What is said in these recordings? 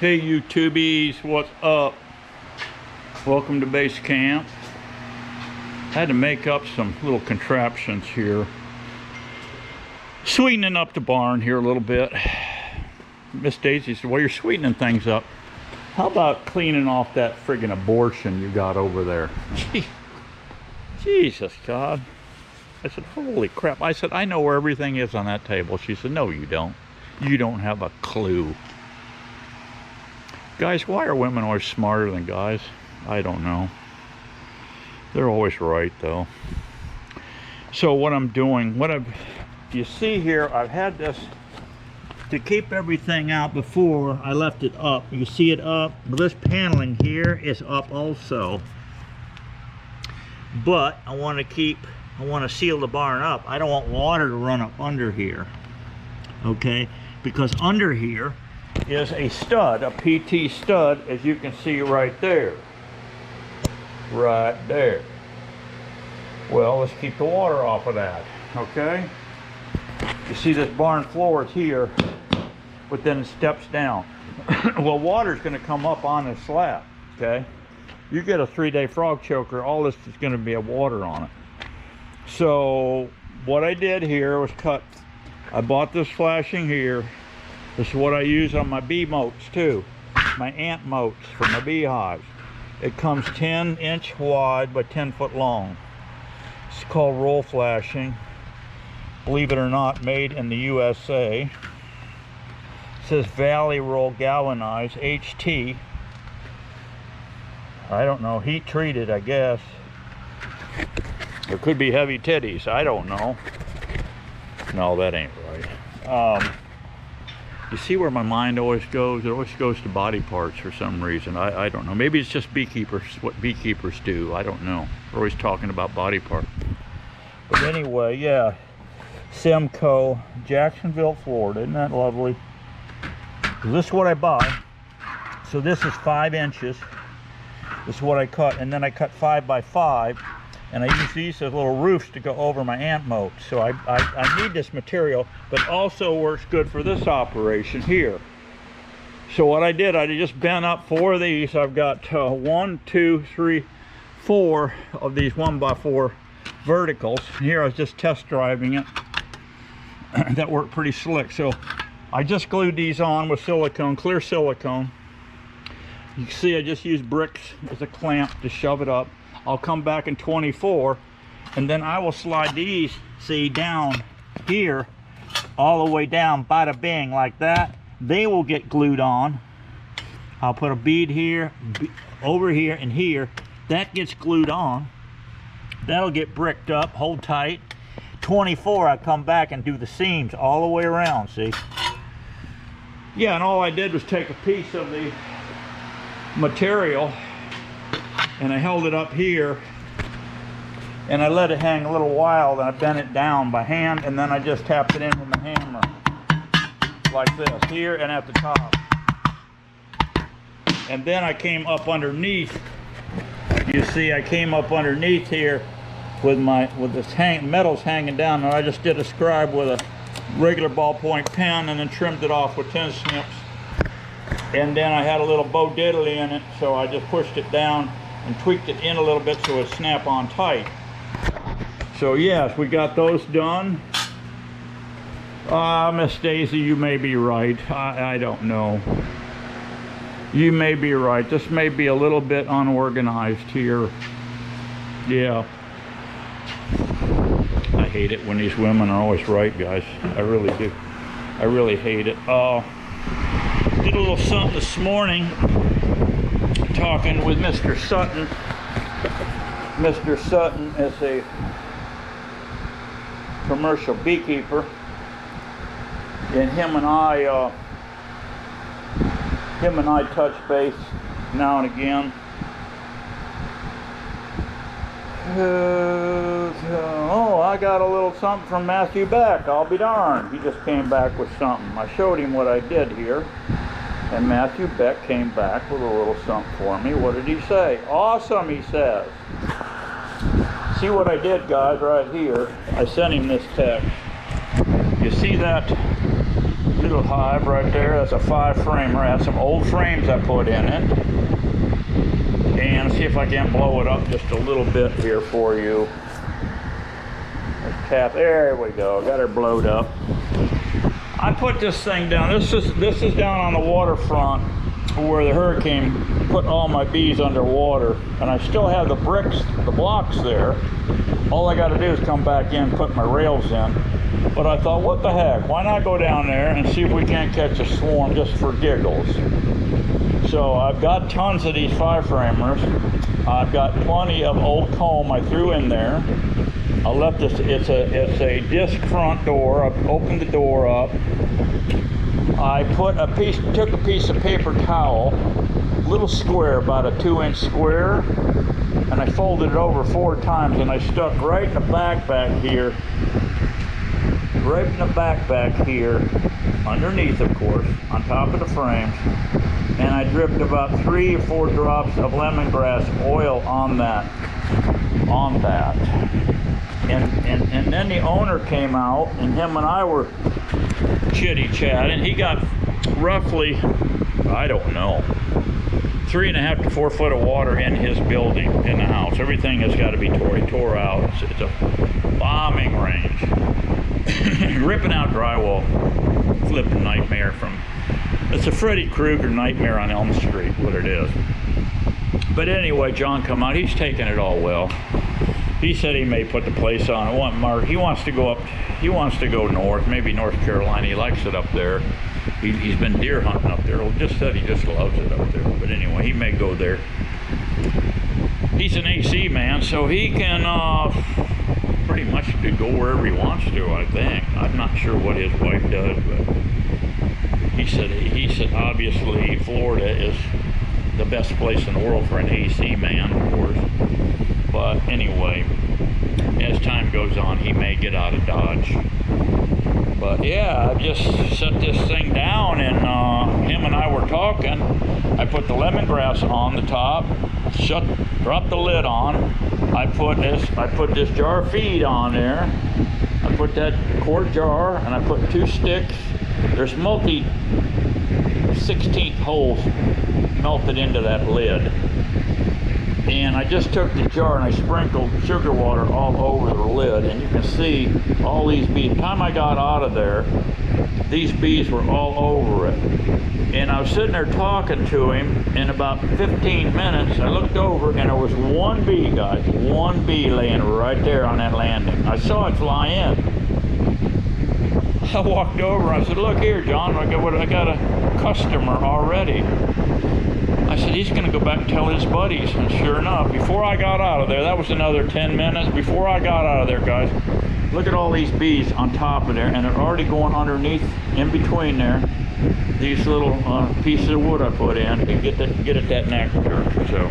Hey YouTubies, what's up? Welcome to base camp. Had to make up some little contraptions here. Sweetening up the barn here a little bit. Miss Daisy said, well, you're sweetening things up. How about cleaning off that friggin' abortion you got over there? Jesus, God. I said, holy crap. I said, I know where everything is on that table. She said, no, you don't. You don't have a clue. Guys, why are women always smarter than guys? I don't know. They're always right, though. So what I'm doing, you see here, I've had this to keep everything out before I left it up. You see it up. This paneling here is up also. But I want to seal the barn up. I don't want water to run up under here. Okay? Because under here is a stud, a PT stud, as you can see right there. Right there. Well, let's keep the water off of that, okay? You see this barn floor is here, but then it steps down. Well, water's gonna come up on this slab, okay? You get a 3-day frog choker, all this is gonna be a water on it. So, what I did here was I bought this flashing here. This is what I use on my bee moats too, my ant moats for my beehives. It comes 10-inch wide by 10-foot long. It's called roll flashing. Believe it or not, made in the USA. It says Valley Roll Galvanized, HT. I don't know, heat treated, I guess. There could be heavy titties, I don't know. No, that ain't right. You see where my mind always goes? It always goes to body parts for some reason. I don't know. Maybe it's just beekeepers, what beekeepers do. I don't know. We're always talking about body parts. But anyway, yeah. Simcoe, Jacksonville, Florida. Isn't that lovely? This is what I buy. So this is 5 inches. This is what I cut. And then I cut 5 by 5. And I use these as little roofs to go over my ant moat. So I need this material, but also works good for this operation here. So what I did, I just bent up 4 of these. I've got 1, 2, 3, 4 of these 1x4 verticals. Here I was just test driving it. That worked pretty slick. So I just glued these on with silicone, clear silicone. You can see I just used bricks as a clamp to shove it up. I'll come back in 24, and then I will slide these, see, down here, all the way down, bada bing, like that. They will get glued on. I'll put a bead here, over here, and here. That gets glued on. That'll get bricked up, hold tight. 24, I come back and do the seams all the way around, see? Yeah, and all I did was take a piece of the material and I held it up here and I let it hang a little while, then I bent it down by hand, and then I just tapped it in with my hammer like this, here and at the top. And then I came up underneath. You see, I came up underneath here with this metals hanging down, and I just did a scribe with a regular ballpoint pen and then trimmed it off with tin snips. And then I had a little bo diddly in it, so I just pushed it down and tweaked it in a little bit so it would snap on tight. So yes, we got those done. Miss Daisy, you may be right. I don't know. You may be right. This may be a little bit unorganized here. Yeah. I hate it when these women are always right, guys. I really do. I really hate it. Did a little something this morning, talking with Mr. Sutton. Mr. Sutton is a commercial beekeeper, and him and I touch base now and again. Oh, I got a little something from Matthew Beck. I'll be darned. He just came back with something. I showed him what I did here, and Matthew Beck came back with a little something for me. What did he say? Awesome, he says. See what I did, guys, right here? I sent him this text. You see that Little hive right there. That's a 5-framer. I have some old frames I put in it. And see if I can blow it up just a little bit here for you. Let's tap. There we go. Got her blowed up. I put this thing down. This is down on the waterfront where the hurricane put all my bees underwater, and I still have the bricks, the blocks there. All I got to do is come back in, put my rails in. But I thought, what the heck? Why not go down there and see if we can't catch a swarm just for giggles? So I've got tons of these 5-framers. I've got plenty of old comb I threw in there. I left this, it's a disc front door. I opened the door up. I took a piece of paper towel, little square, about a 2-inch square, and I folded it over 4 times, and I stuck right in the back here, underneath, of course, on top of the frames, and I dripped about 3 or 4 drops of lemongrass oil on that. And then the owner came out, and him and I were chitty-chatting. He got roughly, I don't know, 3.5 to 4 foot of water in his building, in the house. Everything has got to be tore out. It's a bombing range. Ripping out drywall. Flipping nightmare it's a Freddy Krueger nightmare on Elm Street, what it is. But anyway, John come out. He's taking it all well. He said he may put the place on. He wants to go up. He wants to go north, maybe North Carolina. He likes it up there. He's been deer hunting up there. He just said he just loves it up there. But anyway, he may go there. He's an AC man, so he can pretty much go wherever he wants to, I think. I'm not sure what his wife does, but he said obviously Florida is the best place in the world for an AC man, of course. But anyway, as time goes on, he may get out of Dodge. But yeah, I just set this thing down, and him and I were talking. I put the lemongrass on the top, dropped the lid on. I put this jar of feed on there. I put that quart jar, and I put 2 sticks. There's multi 16th holes melted into that lid. And I just took the jar and I sprinkled sugar water all over the lid, and you can see all these bees. By the time I got out of there, these bees were all over it. And I was sitting there talking to him. In about 15 minutes, I looked over and there was 1 bee, guys, 1 bee laying right there on that landing. I saw it fly in. I walked over and I said, look here, John, I got a customer already. I said, he's going to go back and tell his buddies. And sure enough, before I got out of there, that was another 10 minutes. Before I got out of there, guys, look at all these bees on top of there, and they're already going underneath, in between there, these little pieces of wood I put in to get at that nectar. So,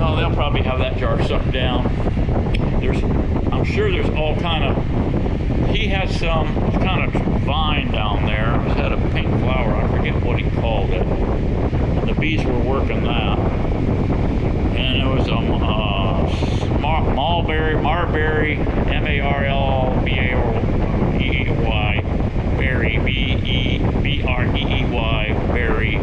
oh, they'll probably have that jar sucked down. I'm sure there's all kind of, he has some kind of vine down there. It had a pink flower. I forget what he called it. The bees were working that, and it was marberry, M-A-R-L-B-A-R-E-Y, berry, B-E-B-R-E-E-Y, berry.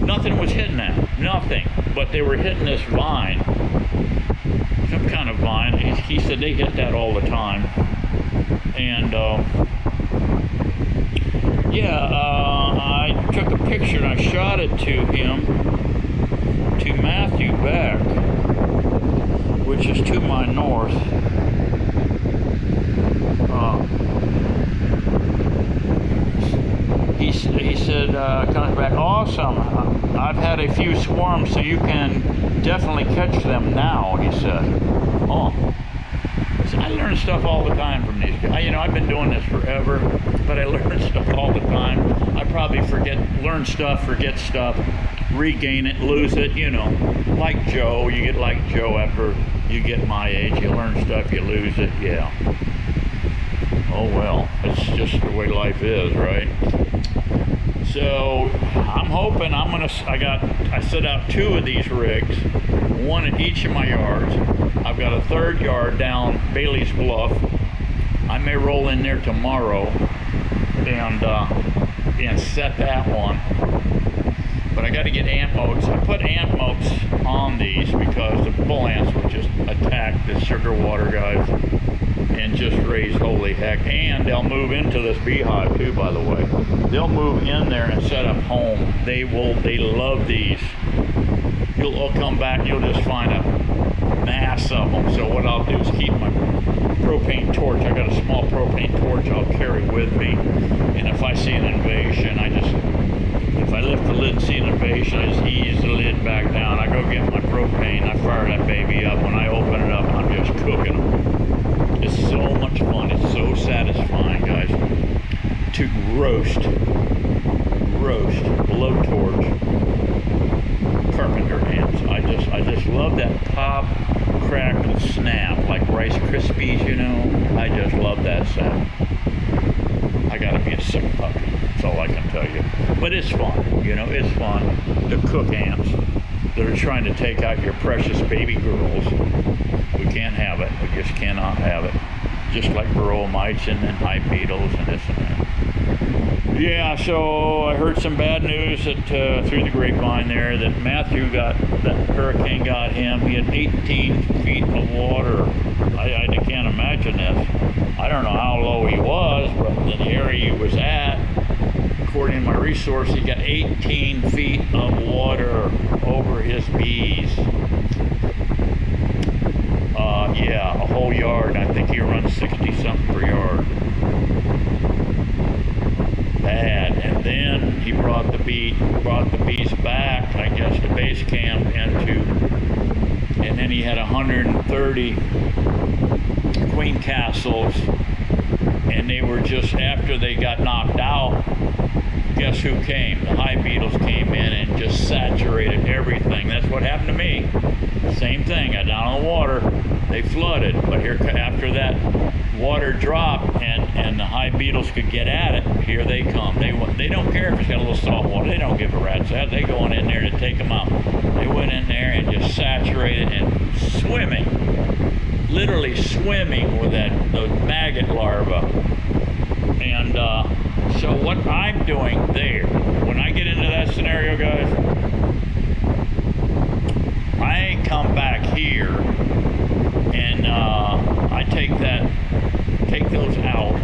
Nothing was hitting that, nothing, but they were hitting this vine, some kind of vine. He said they hit that all the time, and I took a picture and I shot it to him, to Matthew Beck, which is to my north. He said, comes back, awesome. I've had a few swarms, so you can definitely catch them now, he said. Oh. I learn stuff all the time from these guys. I've been doing this forever, but I learn stuff all the time. I probably learn stuff, forget stuff, regain it, lose it, like Joe. You get like Joe after you get my age. You learn stuff, you lose it, yeah. Oh well, it's just the way life is, right? So I'm hoping I set out 2 of these rigs, 1 in each of my yards. I've got a 3rd yard down Bailey's Bluff. I may roll in there tomorrow and set that one. But I got to get ant moats. I put ant moats on these because the bull ants will just attack the sugar water guys and just raise holy heck. And they'll move into this beehive too, by the way. They'll move in there and set up home. They love these. You'll come back, you'll just find a mass of them. So what I'll do is keep my propane torch. I got a small propane torch I'll carry with me. And if I see an invasion, if I lift the lid and see an invasion, I just ease the lid back down. I go get my propane, I fire that baby up. When I open it up, I'm just cooking them. It's so much fun. It's so satisfying, guys, to roast, blowtorch carpenter ants. I just love that pop, crackle, snap, like Rice Krispies, you know. I just love that sound. I gotta be a sick puppy. That's all I can tell you. But it's fun, you know, it's fun to cook ants that are trying to take out your precious baby girls. We can't have it. We just cannot have it. Just like varroa mites and hive beetles and this and that. Yeah, so I heard some bad news that through the grapevine there that Matthew that hurricane got him. He had 18 feet of water. I can't imagine this. I don't know how low he was, but in the area he was at, according to my resource, he got 18 feet of water over his bees. Yeah, a whole yard. I think he runs 60 something per yard. Bad. And then he brought the bees back, I guess, to base camp and then he had 130 queen castles, and they were just, after they got knocked out, guess who came? The hive beetles came in and just saturated everything. That's what happened to me. Same thing. I down on the water, they flooded, but here after that water dropped and the hive beetles could get at it, here they come. They don't care if it's got a little salt water. They don't give a rat's ass. They going in there to take them out. They went in there and just saturated and swimming, literally swimming with those maggot larvae. And so what I'm doing there, when I get into that scenario, guys, I come back here and I take those out,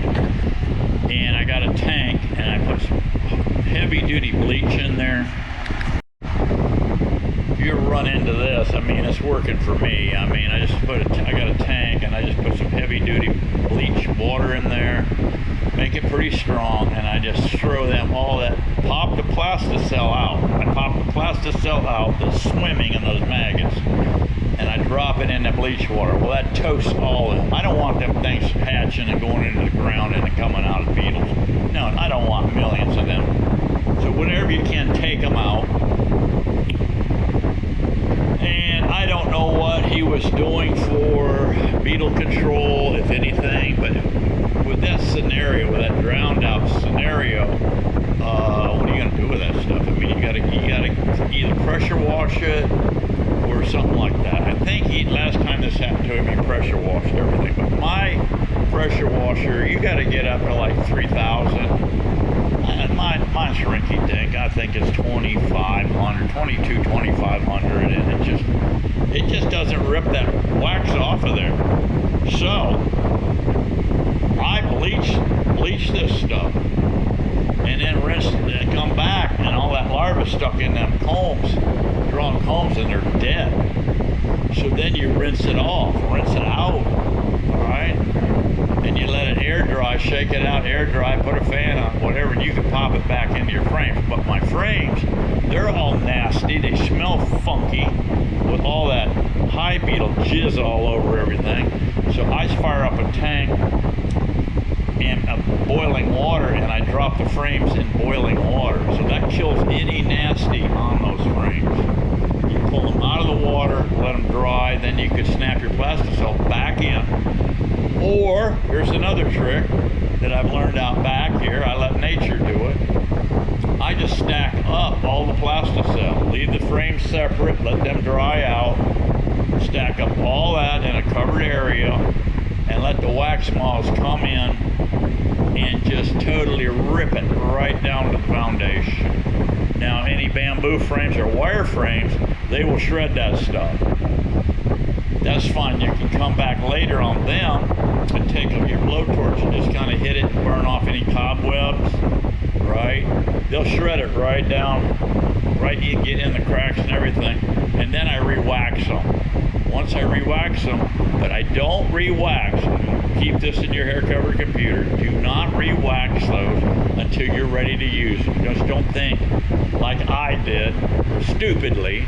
and I got a tank and I put some heavy duty bleach in there. If you ever run into this, I mean, it's working for me. I mean, I got a tank and I just put some heavy duty bleach water in there, make it pretty strong, and I just throw them all that, pop the plasticell out. I pop the plasticell out that's swimming in those maggots, and I drop it in the bleach water. Well, that toasts all of them. I don't want them things hatching and going into the ground and coming out as beetles. No, I don't want millions of them. So whenever you can, take them out. And I don't know what he was doing for beetle control, if anything, but with that scenario, with that drowned out scenario, what are you going to do with that stuff? I mean, you got to either pressure wash it or something like that. I think last time this happened to him, he pressure washed everything. But my pressure washer, you got to get up to like 3,000. And mine's rinky dink. I think it's 2,500, 2,500, and it just doesn't rip that wax off of there. So I bleach this stuff, and then rinse and come back, and all that larva stuck in them combs, drawn combs, and they're dead. So then you rinse it off, rinse it out, all right? And you let it air dry, shake it out, air dry, put a fan on, whatever, and you can pop it back into your frames. But my frames, they're all nasty. They smell funky with all that hive beetle jizz all over everything. So I fire up a tank and boiling water, and I drop the frames in boiling water. So that kills any nasty on those frames. You pull them out of the water, let them dry, then you could snap your plasticell back in. Or, here's another trick that I've learned out back here. I let nature do it. I just stack up all the plasticell, leave the frames separate, let them dry out, stack up all that in a covered area, and let the wax wax moths come in and just totally rip it right down to the foundation. Now, any bamboo frames or wire frames, they will shred that stuff. That's fine. You can come back later on them and take your blowtorch and just kind of hit it and burn off any cobwebs, right? They'll shred it right down, right, you get in the cracks and everything, and then I re-wax them. Once I re-wax them, but I don't re-wax, keep this in your hair cover computer, do not re-wax those until you're ready to use them. Just don't think like I did, stupidly,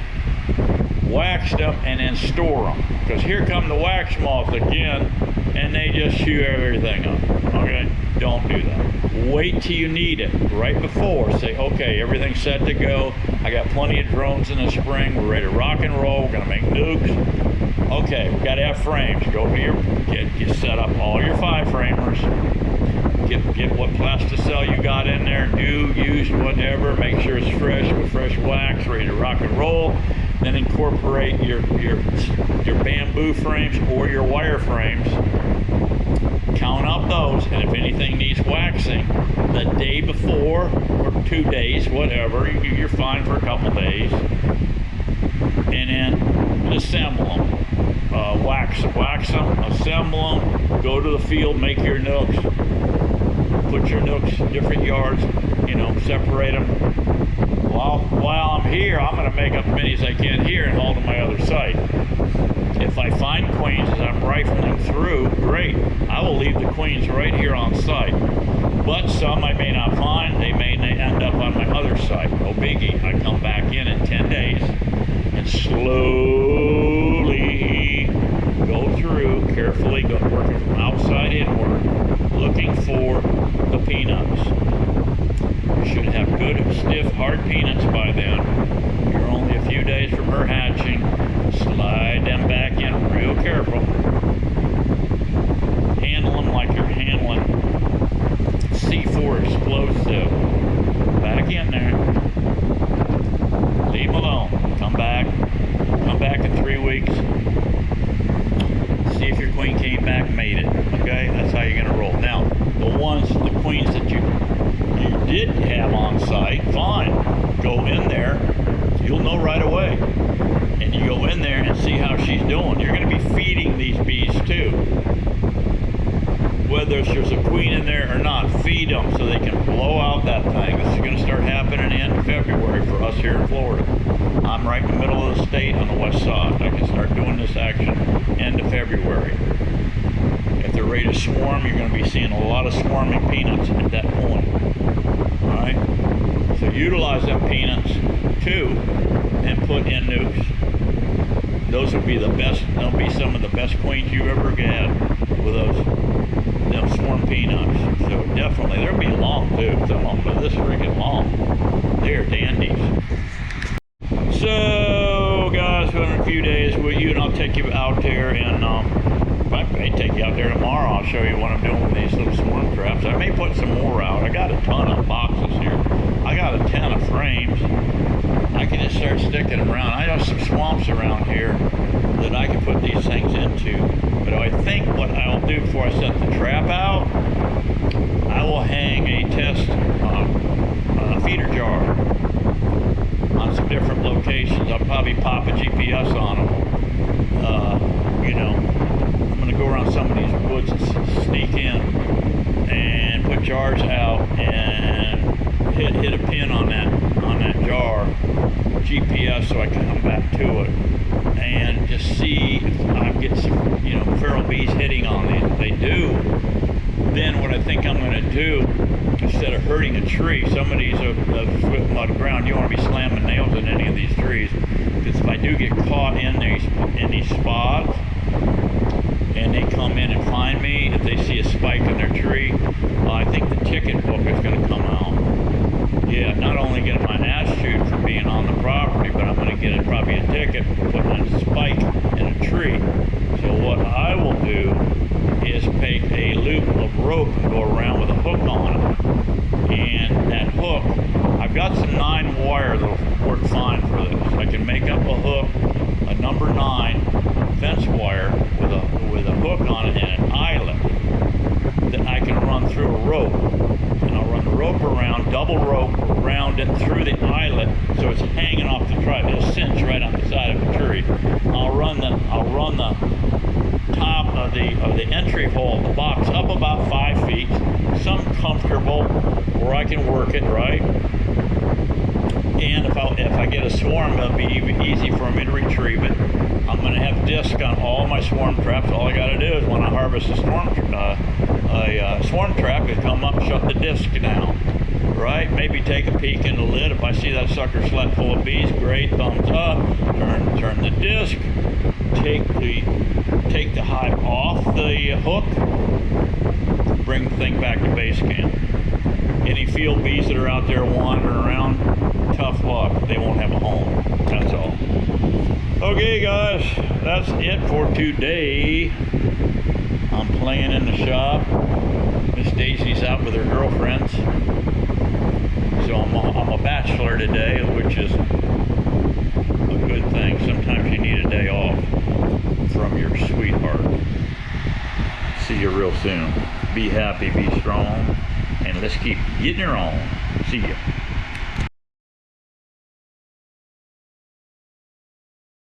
waxed them and then store them. Because here come the wax moths again, and they just chew everything up, okay? Don't do that. Wait till you need it, right before. Say, okay, everything's set to go. I got plenty of drones in the spring. We're ready to rock and roll. We're gonna make nukes. Okay, we gotta have frames. Go here, get set up all your 5-framers. Get what plasticell you got in there, new, used, whatever. Make sure it's fresh with fresh wax, ready to rock and roll. Then incorporate your bamboo frames or your wire frames. Count up those, and if anything needs waxing, the day before or 2 days, whatever, you're fine for a couple days. And then assemble them. Wax them, assemble them, go to the field, make your nooks, put your nooks in different yards, you know, separate them. While I'm here, I'm going to make up as many as I can here and haul to my other site. If I find queens as I'm rifling through, great. I will leave the queens right here on site. But some I may not find, they may end up on my other site. No biggie. I come back in 10 days and slowly go through, carefully go working from outside inward, looking for the peanuts. You should have good, stiff, hard peanuts by then. You're only a few days from her hatching. Slide them back in real careful. Handle them like you're handling C4 explosive. Back in there. Leave them alone. Come back in 3 weeks. See if your queen came back, made it. Okay, that's how you're gonna roll. Now, the queens that you did have on site, fine. Go in there, you'll know right away. And you go in there and see how she's doing. You're gonna be feeding these bees too. Whether there's a queen in there or not, feed them so they can blow out that thing. This is gonna start happening in February for us here in Florida. I'm right in the middle of the state on the west side. I can start doing this action end of February. If they're ready to swarm, you're going to be seeing a lot of swarming peanuts at that point. Alright? So utilize them peanuts too and put in nukes. Those will be the best, they'll be some of the best queens you ever get with them swarm peanuts. So definitely, they'll be long too. Some of them, but this freaking long. They're dandies. So guys, within a few days with you, and I'll take you out there, and I may take you out there tomorrow. I'll show you what I'm doing with these little swarm traps. I may put some more out. I got a ton of boxes here. I got a ton of frames. I can just start sticking them around. I have some swamps around here that I can put these things into. But I think what I'll do before I set the trap out, I will hang a test feeder jar on some different locations. I'll probably pop a GPS on them. You know, I'm going to go around some of these woods and sneak in and put jars out and hit a pin on that jar, GPS, so I can come back to it and just see if I get some, you know, feral bees hitting on these. If they do, then what I think I'm going to do, instead of hurting a tree, some of these are swift mud ground. You don't want to be slamming nails in any of these trees, because if I do get caught in these spots and they come in and find me, if they see a spike in their tree, I think the ticket book is going to come out. Yeah, not only get my ass chewed for being on the property, but I'm going to get probably a ticket for putting a spike in a tree. So what I will do is take a loop of rope and go around with a hook on it. And that hook, I've got some 9 wire that'll work fine for this. I can make up a hook, a number 9 fence wire with a hook on it and an eyelet. can work it, right? And if I get a swarm, it'll be even easy for me to retrieve it. I'm going to have disc on all my swarm traps. All I got to do is when I harvest a swarm trap, it come up, shut the disc down, right? Maybe take a peek in the lid. If I see that sucker slat full of bees, great, thumbs up. Turn the disc. Take the hive off the hook. Bring the thing back to base camp. Any field bees that are out there wandering around, tough luck. They won't have a home. That's all. Okay, guys, that's it for today. I'm playing in the shop. Miss Daisy's out with her girlfriends. So I'm a bachelor today, which is a good thing. Sometimes you need a day off from your sweetheart. See you real soon. Be happy, be strong, and let's keep getting her on. See ya.